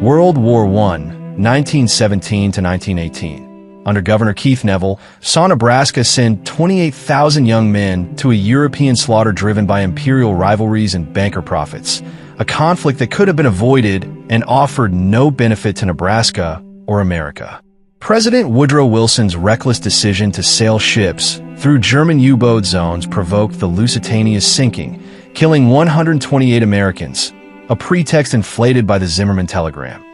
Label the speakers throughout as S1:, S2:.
S1: World War I, 1917 to 1918. Under Governor Keith Neville, saw Nebraska send 28,000 young men to a European slaughter driven by imperial rivalries and banker profits, a conflict that could have been avoided and offered no benefit to Nebraska or America. President Woodrow Wilson's reckless decision to sail ships through German U-boat zones provoked the Lusitania's sinking, killing 128 Americans, a pretext inflated by the Zimmerman telegram.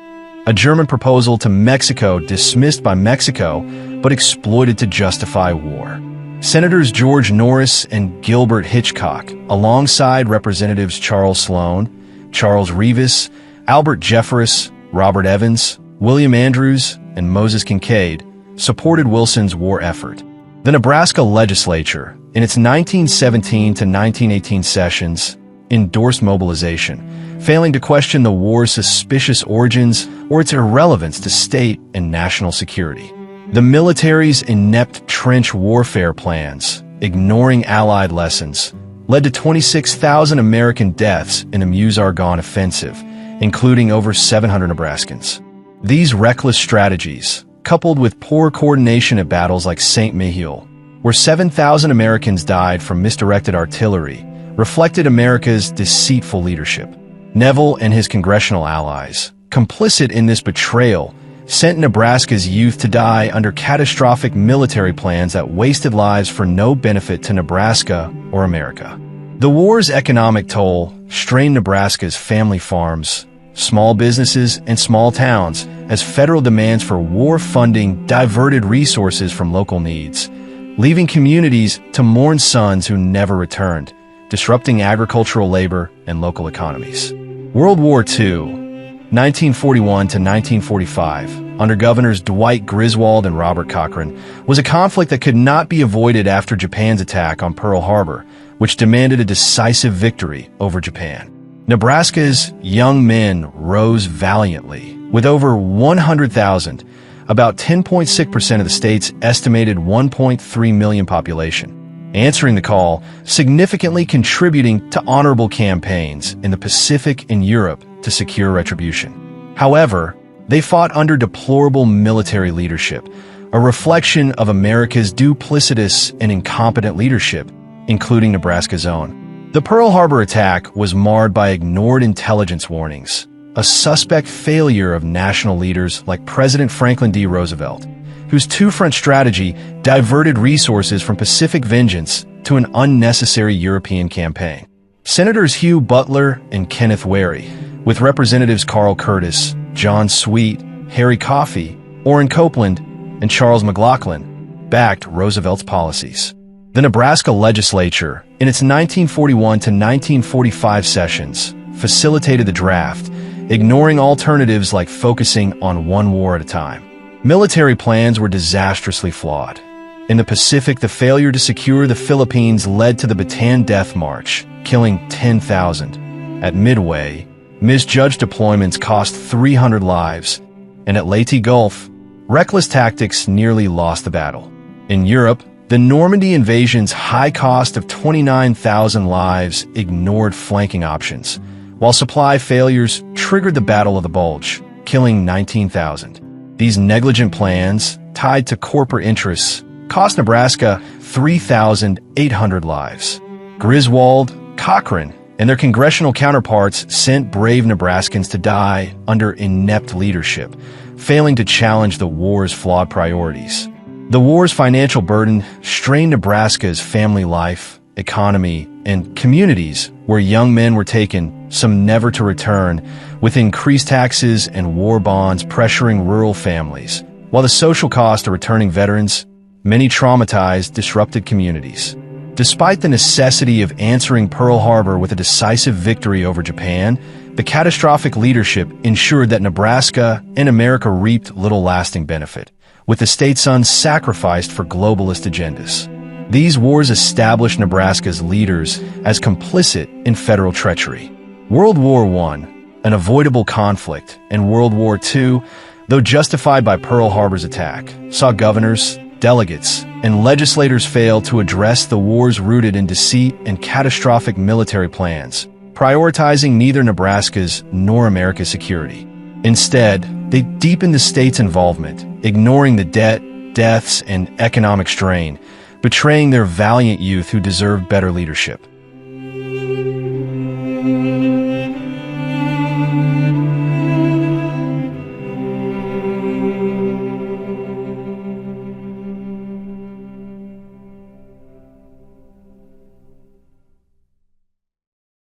S1: A German proposal to Mexico dismissed by Mexico, but exploited to justify war. Senators George Norris and Gilbert Hitchcock, alongside Representatives Charles Sloan, Charles Reavis, Albert Jeffress, Robert Evans, William Andrews, and Moses Kincaid, supported Wilson's war effort. The Nebraska legislature, in its 1917 to 1918 sessions, endorsed mobilization, failing to question the war's suspicious origins or its irrelevance to state and national security. The military's inept trench warfare plans, ignoring Allied lessons, led to 26,000 American deaths in the Meuse-Argonne offensive, including over 700 Nebraskans. These reckless strategies, coupled with poor coordination at battles like St. Mihiel, where 7,000 Americans died from misdirected artillery, reflected America's deceitful leadership. Neville and his congressional allies, complicit in this betrayal, sent Nebraska's youth to die under catastrophic military plans that wasted lives for no benefit to Nebraska or America. The war's economic toll strained Nebraska's family farms, small businesses, and small towns as federal demands for war funding diverted resources from local needs, leaving communities to mourn sons who never returned, disrupting agricultural labor and local economies. World War II, 1941 to 1945, under Governors Dwight Griswold and Robert Cochrane, was a conflict that could not be avoided after Japan's attack on Pearl Harbor, which demanded a decisive victory over Japan. Nebraska's young men rose valiantly, with over 100,000, about 10.6% of the state's estimated 1.3 million population, answering the call, significantly contributing to honorable campaigns in the Pacific and Europe to secure retribution. However, they fought under deplorable military leadership, a reflection of America's duplicitous and incompetent leadership, including Nebraska's own. The Pearl Harbor attack was marred by ignored intelligence warnings, a suspect failure of national leaders like President Franklin D. Roosevelt, whose two-front strategy diverted resources from Pacific vengeance to an unnecessary European campaign. Senators Hugh Butler and Kenneth Wary, with Representatives Carl Curtis, John Sweet, Harry Coffey, Orrin Copeland, and Charles McLaughlin, backed Roosevelt's policies. The Nebraska legislature, in its 1941 to 1945 sessions, facilitated the draft, ignoring alternatives like focusing on one war at a time. Military plans were disastrously flawed. In the Pacific, the failure to secure the Philippines led to the Bataan Death March, killing 10,000. At Midway, misjudged deployments cost 300 lives, and at Leyte Gulf, reckless tactics nearly lost the battle. In Europe, the Normandy invasion's high cost of 29,000 lives ignored flanking options, while supply failures triggered the Battle of the Bulge, killing 19,000. These negligent plans, tied to corporate interests, cost Nebraska 3,800 lives. Griswold, Cochrane, and their congressional counterparts sent brave Nebraskans to die under inept leadership, failing to challenge the war's flawed priorities. The war's financial burden strained Nebraska's family life, economy, and communities where young men were taken, some never to return, with increased taxes and war bonds pressuring rural families, while the social cost of returning veterans, many traumatized, disrupted communities. Despite the necessity of answering Pearl Harbor with a decisive victory over Japan, the catastrophic leadership ensured that Nebraska and America reaped little lasting benefit, with the state's sons sacrificed for globalist agendas. These wars established Nebraska's leaders as complicit in federal treachery. World War I, an avoidable conflict, and World War II, though justified by Pearl Harbor's attack, saw governors, delegates, and legislators fail to address the wars rooted in deceit and catastrophic military plans, prioritizing neither Nebraska's nor America's security. Instead, they deepened the state's involvement, ignoring the debt, deaths, and economic strain, betraying their valiant youth who deserved better leadership.